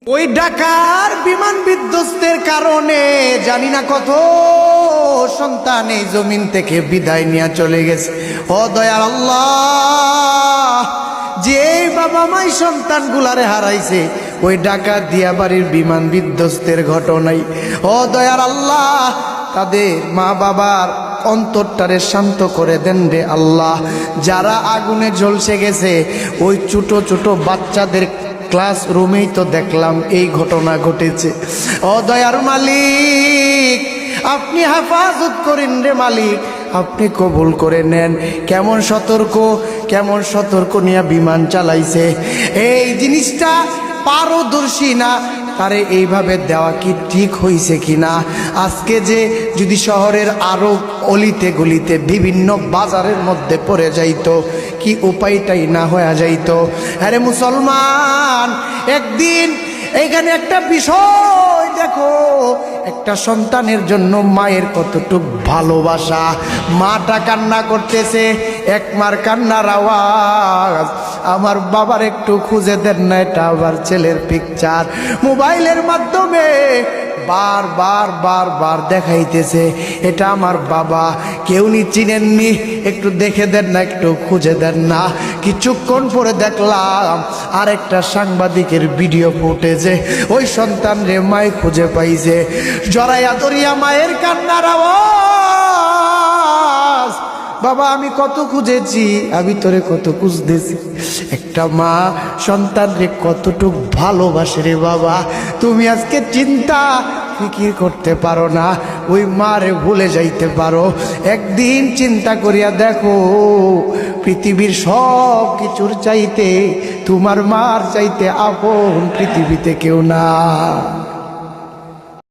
ওই ঢাকার বিমান বিধ্বস্তের কারণে জানি না কত সন্তান এই জমিন থেকে বিদায় নিয়ে চলে গেছে। ও দয়াল আল্লাহ, যে বাবা মাই সন্তানগুলারে হারাইছে ওই ঢাকা দিয়াবাড়ির বিমান বিধ্বস্তের ঘটনায়, ও দয়াল আল্লাহ, তাদের মা বাবার অন্তরটারে শান্ত করে দেন রে আল্লাহ। যারা আগুনে ঝলসে গেছে ওই ছোট ছোট বাচ্চাদের ক্লাসরুমেই তো দেখলাম এই ঘটনা ঘটেছে। ও দয়ার মালিক, আপনি হেফাজত করেন রে মালিক, আপনি কবুল করে নেন। কেমন সতর্ক নিয়ে বিমান চালাইছে, এই জিনিসটা পারদর্শী না, তারে এইভাবে দেওয়া কি ঠিক হয়েছে কিনা। আজকে যে যদি শহরের আরো অলিতে গলিতে বিভিন্ন বাজারের মধ্যে পড়ে যাইতো, কি উপায়টাই না হয়ে যাইতো। আরে মুসলমান, একদিন এইখানে একটা বিষয় দেখো, একটা সন্তানের জন্য মায়ের কতটুক ভালোবাসা। মাটা কান্না করতেছে, এক মার কান্নার আওয়াজ। আমার বাবার একটু খুঁজে দেন না, এটা আবার ছেলের পিকচার মোবাইলের মাধ্যমে বার দেখাইতেছে, এটা আমার বাবা, কেউ নি চিনেননি, একটু দেখে দেন না, একটু খুঁজে দেন না। কিছুক্ষণ পরে দেখলাম আর একটা সাংবাদিকের ভিডিও ফুটেজে ওই সন্তান রে মায় খুঁজে পাইছে। জড়াইয়া ধরিয়া মায়ের কান্নার আওয়াজ। বাবা আমি কত খুঁজেছি, আমি তোরে কত খুঁজতেছি। একটা মা সন্তান রে কতটুক ভালোবাসে রে বাবা, তুমি আজকে চিন্তা ফিকির করতে পারো না, ওই মারে ভুলে যাইতে পারো। একদিন চিন্তা করিয়া দেখো, পৃথিবীর সব কিছুর চাইতে তোমার মার চাইতে আপন পৃথিবীতে কেউ না।